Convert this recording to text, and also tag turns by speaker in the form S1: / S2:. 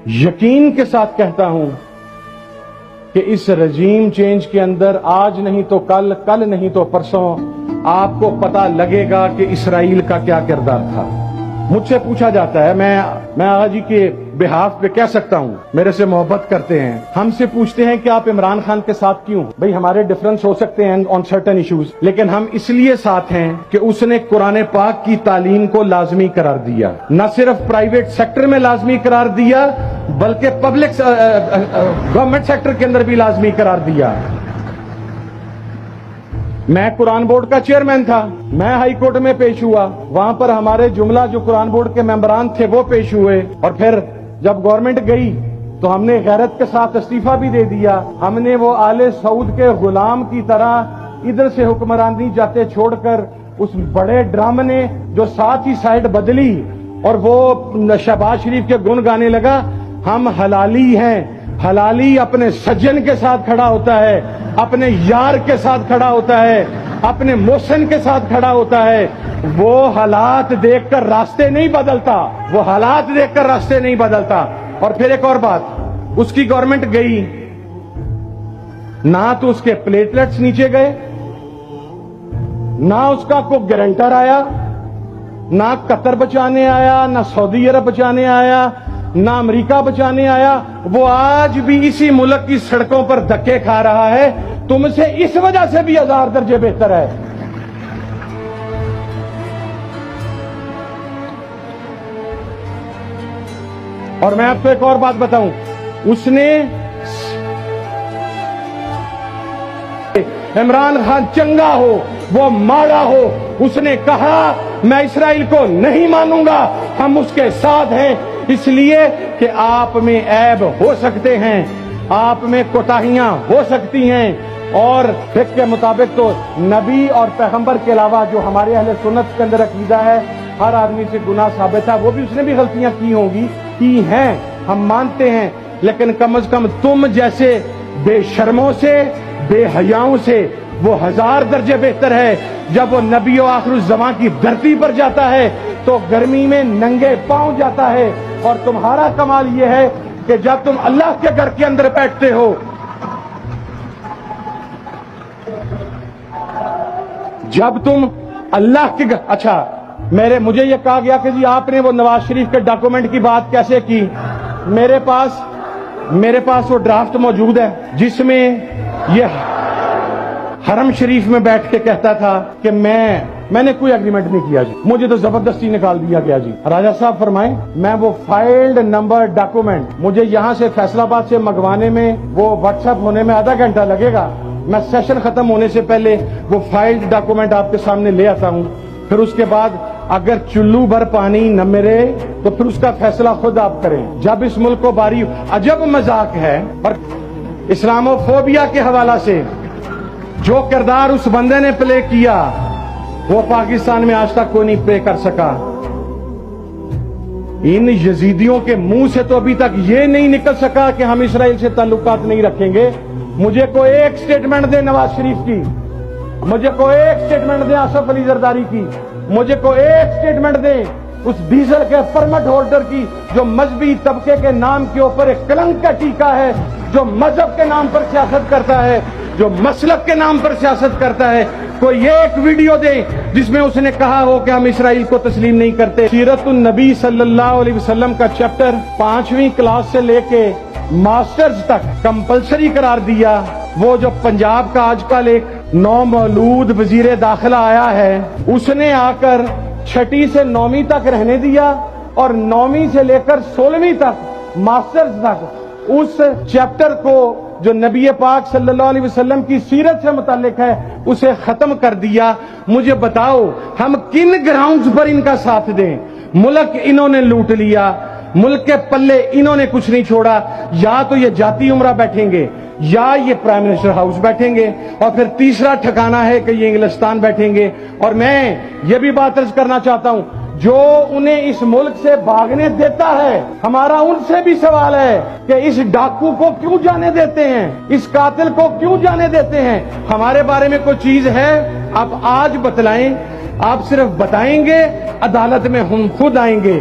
S1: یقین کے ساتھ کہتا ہوں کہ اس رجیم چینج کے اندر آج نہیں تو کل، کل نہیں تو پرسوں آپ کو پتہ لگے گا کہ اسرائیل کا کیا کردار تھا۔ مجھ سے پوچھا جاتا ہے، میں آغا جی کے بہاف پہ کہہ سکتا ہوں، میرے سے محبت کرتے ہیں، ہم سے پوچھتے ہیں کہ آپ عمران خان کے ساتھ کیوں؟ بھئی ہمارے ڈفرنس ہو سکتے ہیں آن سرٹن ایشوز، لیکن ہم اس لیے ساتھ ہیں کہ اس نے قرآن پاک کی تعلیم کو لازمی قرار دیا، نہ صرف پرائیویٹ سیکٹر میں لازمی قرار دیا بلکہ پبلک گورنمنٹ سیکٹر کے اندر بھی لازمی قرار دیا۔ میں قرآن بورڈ کا چیئرمین تھا، میں ہائی کورٹ میں پیش ہوا، وہاں پر ہمارے جملہ جو قرآن بورڈ کے ممبران تھے وہ پیش ہوئے، اور پھر جب گورنمنٹ گئی تو ہم نے غیرت کے ساتھ استعفیٰ بھی دے دیا۔ ہم نے وہ آل سعود کے غلام کی طرح ادھر سے حکمرانی جاتے چھوڑ کر اس بڑے ڈرام نے جو ساتھ ہی سائیڈ بدلی اور وہ شہباز شریف کے گن گانے لگا، ہم حلالی ہیں، حلالی اپنے سجن کے ساتھ کھڑا ہوتا ہے، اپنے یار کے ساتھ کھڑا ہوتا ہے، اپنے محسن کے ساتھ کھڑا ہوتا ہے۔ وہ حالات دیکھ کر راستے نہیں بدلتا، وہ حالات دیکھ کر راستے نہیں بدلتا۔ اور پھر ایک اور بات، اس کی گورنمنٹ گئی، نہ تو اس کے پلیٹلیٹس نیچے گئے، نہ اس کا کوئی گارنٹر آیا، نہ قطر بچانے آیا، نہ سعودی عرب بچانے آیا، نہ امریکہ بچانے آیا۔ وہ آج بھی اسی ملک کی سڑکوں پر دھکے کھا رہا ہے، تم سے اس وجہ سے بھی 1000 درجے بہتر ہے۔ اور میں آپ کو ایک اور بات بتاؤں، اس نے عمران خان چنگا ہو وہ ماڑا ہو، اس نے کہا میں اسرائیل کو نہیں مانوں گا، ہم اس کے ساتھ ہیں، اس لیے کہ آپ میں عیب ہو سکتے ہیں، آپ میں کوتاہیاں ہو سکتی ہیں، اور فقہ کے مطابق تو نبی اور پیغمبر کے علاوہ جو ہمارے اہل سنت کے اندر عقیدہ ہے، ہر آدمی سے گناہ ثابت ہے، وہ بھی اس نے بھی غلطیاں کی ہوں گی، کی ہیں، ہم مانتے ہیں، لیکن کم از کم تم جیسے بے شرموں سے، بے حیاؤں سے وہ 1000 درجے بہتر ہے۔ جب وہ نبی و آخر الزمان کی دھرتی پر جاتا ہے تو گرمی میں ننگے پاؤں جاتا ہے، اور تمہارا کمال یہ ہے کہ جب تم اللہ کے گھر کے اندر بیٹھتے ہو، جب تم اللہ کے گھر، اچھا مجھے یہ کہا گیا کہ جی آپ نے وہ نواز شریف کے ڈاکومنٹ کی بات کیسے کی؟ میرے پاس وہ ڈرافٹ موجود ہے جس میں یہ حرم شریف میں بیٹھ کے کہتا تھا کہ میں نے کوئی ایگریمنٹ نہیں کیا جی، مجھے تو زبردستی نکال دیا گیا جی۔ راجہ صاحب فرمائیں، میں وہ فائلڈ نمبر ڈاکومنٹ مجھے یہاں سے فیصل آباد سے منگوانے میں، وہ واٹس ایپ ہونے میں آدھا گھنٹہ لگے گا، میں سیشن ختم ہونے سے پہلے وہ فائلڈ ڈاکومنٹ آپ کے سامنے لے آتا ہوں، پھر اس کے بعد اگر چلو بھر پانی نہ ملے تو پھر اس کا فیصلہ خود آپ کریں۔ جب اس ملک کو باری عجب مذاق ہے، اور اسلامو فوبیا کے حوالہ سے جو کردار اس بندے نے پلے کیا وہ پاکستان میں آج تک کوئی نہیں پلے کر سکا۔ ان یزیدیوں کے منہ سے تو ابھی تک یہ نہیں نکل سکا کہ ہم اسرائیل سے تعلقات نہیں رکھیں گے۔ مجھے کوئی ایک سٹیٹمنٹ دے نواز شریف کی، مجھے کوئی ایک سٹیٹمنٹ دے آصف علی زرداری کی، مجھے کوئی ایک سٹیٹمنٹ دے اس ڈیزل کے پرمٹ ہولڈر کی جو مذہبی طبقے کے نام کے اوپر ایک کلنک کا ٹیکا ہے، جو مذہب کے نام پر سیاست کرتا ہے، جو مسلک کے نام پر سیاست کرتا ہے۔ کوئی ایک ویڈیو دے جس میں اس نے کہا ہو کہ ہم اسرائیل کو تسلیم نہیں کرتے۔ سیرت النبی صلی اللہ علیہ وسلم کا چیپٹر 5ویں کلاس سے لے کے ماسٹرز تک کمپلسری قرار دیا۔ وہ جو پنجاب کا آج کل ایک نومولود وزیر داخلہ آیا ہے، اس نے آ کر 6 سے 9ویں تک رہنے دیا، اور 9ویں سے لے کر 16ویں تک ماسٹرز تک اس چیپٹر کو جو نبی پاک صلی اللہ علیہ وسلم کی سیرت سے متعلق ہے اسے ختم کر دیا۔ مجھے بتاؤ ہم کن گراؤنڈز پر ان کا ساتھ دیں؟ ملک انہوں نے لوٹ لیا، ملک کے پلے انہوں نے کچھ نہیں چھوڑا۔ یا تو یہ جاتی عمرہ بیٹھیں گے، یا یہ پرائم منسٹر ہاؤس بیٹھیں گے، اور پھر تیسرا ٹھکانہ ہے کہ یہ انگلستان بیٹھیں گے۔ اور میں یہ بھی بات عرض کرنا چاہتا ہوں، جو انہیں اس ملک سے بھاگنے دیتا ہے، ہمارا ان سے بھی سوال ہے کہ اس ڈاکو کو کیوں جانے دیتے ہیں، اس قاتل کو کیوں جانے دیتے ہیں؟ ہمارے بارے میں کوئی چیز ہے آپ آج بتلائیں، آپ صرف بتائیں گے، عدالت میں ہم خود آئیں گے۔